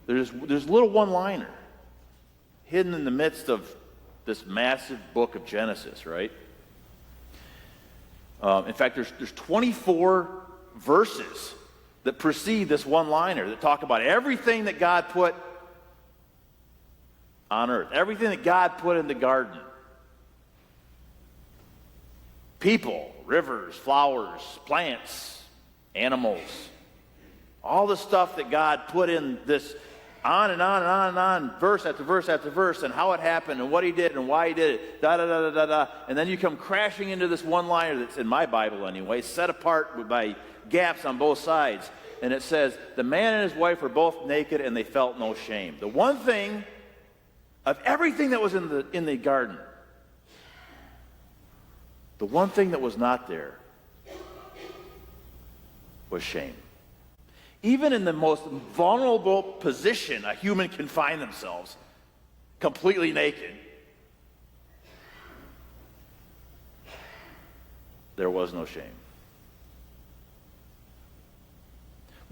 There's a little one-liner hidden in the midst of this massive book of Genesis, right? In fact, there's 24 verses that precede this one-liner that talk about everything that God put on earth, everything that God put in the garden. People, rivers, flowers, plants, animals, all the stuff that God put in this on and on and on and on, verse after verse after verse, and how it happened and what he did and why he did it, da-da-da-da-da-da. And then you come crashing into this one-liner that's in my Bible anyway, set apart by gaps on both sides. And it says, the man and his wife were both naked and they felt no shame. The one thing of everything that was in the garden, the one thing that was not there was shame. Even in the most vulnerable position a human can find themselves, completely naked, there was no shame.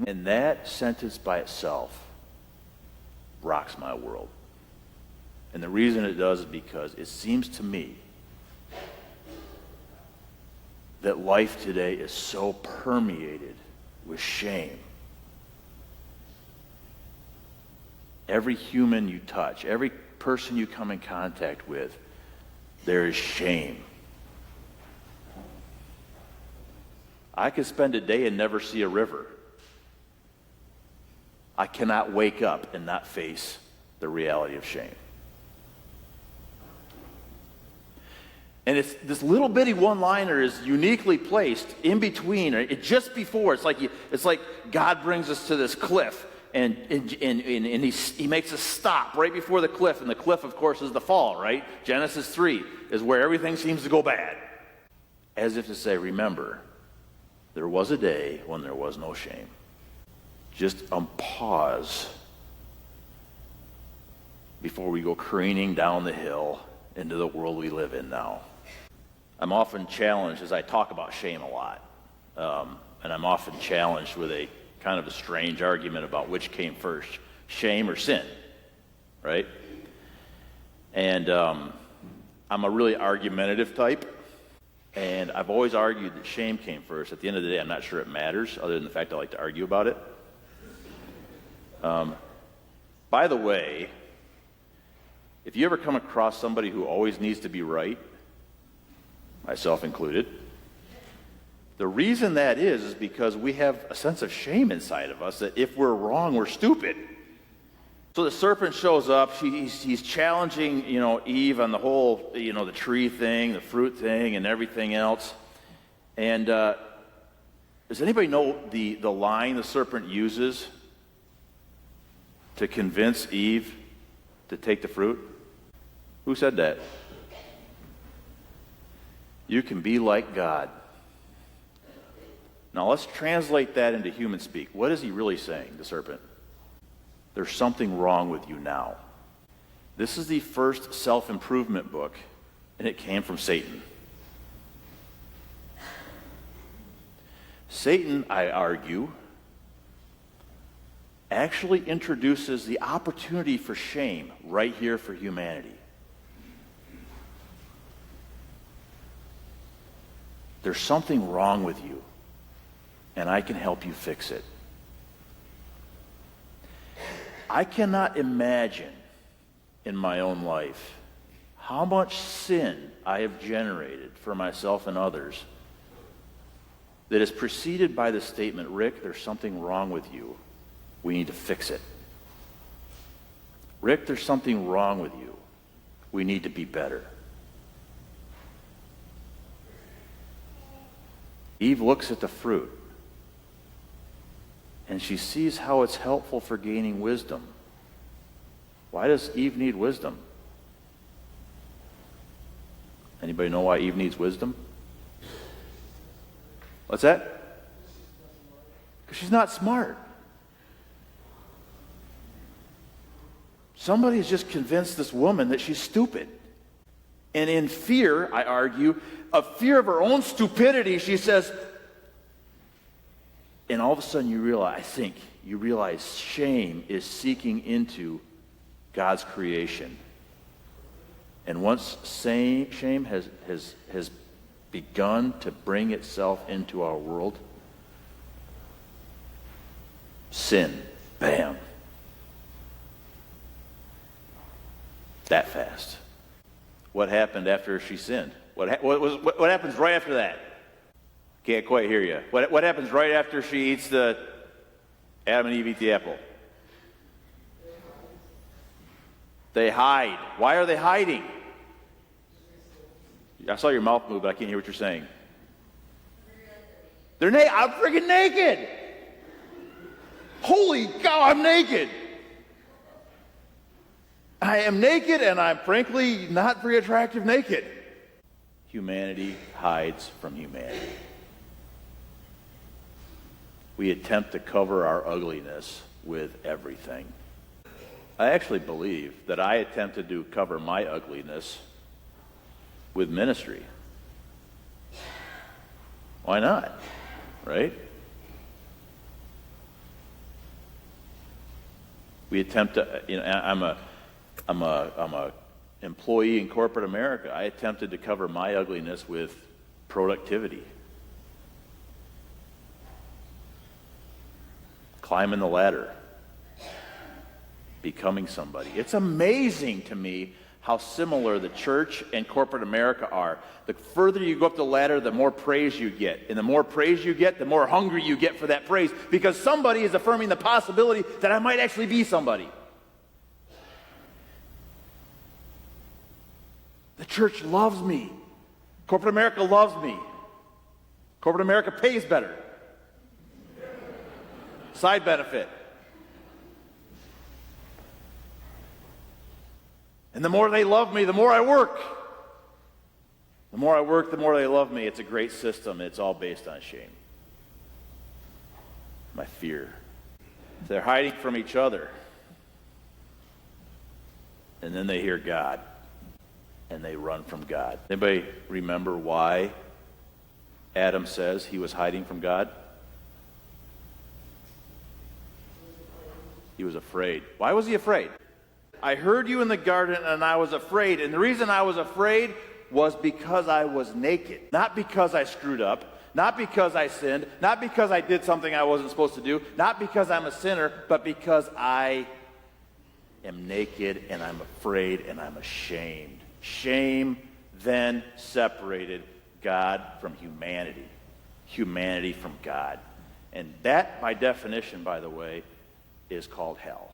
And that sentence by itself rocks my world. And the reason it does is because it seems to me that life today is so permeated with shame. Every human you touch, every person you come in contact with, there is shame. I could spend a day and never see a river. I cannot wake up and not face the reality of shame. And it's this little bitty one-liner is uniquely placed in between, or just before. It's like God brings us to this cliff, and he makes us stop right before the cliff, and the cliff, of course, is the fall, right? Genesis 3 is where everything seems to go bad. As if to say, remember, there was a day when there was no shame. Just pause before we go careening down the hill into the world we live in now. I'm often challenged as I talk about shame a lot, and I'm often challenged with a kind of a strange argument about which came first, shame or sin, right? And I'm a really argumentative type, and I've always argued that shame came first. At the end of the day, I'm not sure it matters, other than the fact I like to argue about it. By the way, if you ever come across somebody who always needs to be right, myself included, the reason that is because we have a sense of shame inside of us that if we're wrong, we're stupid. So the serpent shows up, he's challenging, Eve on the whole, the tree thing, the fruit thing, and everything else. And does anybody know the line the serpent uses to convince Eve to take the fruit? Who said that? You can be like God. Now let's translate that into human speak. What is he really saying, the serpent? There's something wrong with you now. This is the first self-improvement book, and it came from Satan. Satan, I argue, actually introduces the opportunity for shame right here for humanity. There's something wrong with you, and I can help you fix it. I cannot imagine in my own life how much sin I have generated for myself and others that is preceded by the statement, Rick, there's something wrong with you. We need to fix it. Rick, there's something wrong with you. We need to be better. Eve looks at the fruit, and she sees how it's helpful for gaining wisdom. Why does Eve need wisdom? Anybody know why Eve needs wisdom? What's that? Because she's not smart. Somebody has just convinced this woman that she's stupid. And in fear, I argue, of fear of her own stupidity, she says, and all of a sudden you realize, I think, you realize shame is seeking into God's creation. And once shame has begun to bring itself into our world, sin, bam. That fast. What happened after she sinned? What happens right after that? Can't quite hear you. What happens right after she eats Adam and Eve eat the apple? They hide. Why are they hiding? I saw your mouth move, but I can't hear what you're saying. They're naked. I'm freaking naked. Holy cow, I'm naked. I am naked, and I'm frankly not very attractive naked. Humanity hides from humanity. We attempt to cover our ugliness with everything. I actually believe that I attempted to cover my ugliness with ministry. Why not? Right? We attempt to, I'm a employee in corporate America. I attempted to cover my ugliness with productivity. Climbing the ladder. Becoming somebody. It's amazing to me how similar the church and corporate America are. The further you go up the ladder, the more praise you get. And the more praise you get, the more hungry you get for that praise. Because somebody is affirming the possibility that I might actually be somebody. The church loves me. Corporate America loves me. Corporate America pays better. Side benefit. And the more they love me, the more I work. The more I work, the more they love me. It's a great system. It's all based on shame. My fear. They're hiding from each other. And then they hear God. And they run from God. Anybody remember why Adam says he was hiding from God? He was afraid. Why was he afraid? I heard you in the garden and I was afraid. And the reason I was afraid was because I was naked. Not because I screwed up. Not because I sinned. Not because I did something I wasn't supposed to do. Not because I'm a sinner. But because I am naked and I'm afraid and I'm ashamed. Shame then separated God from humanity. Humanity from God. And that, by definition, by the way, is called hell.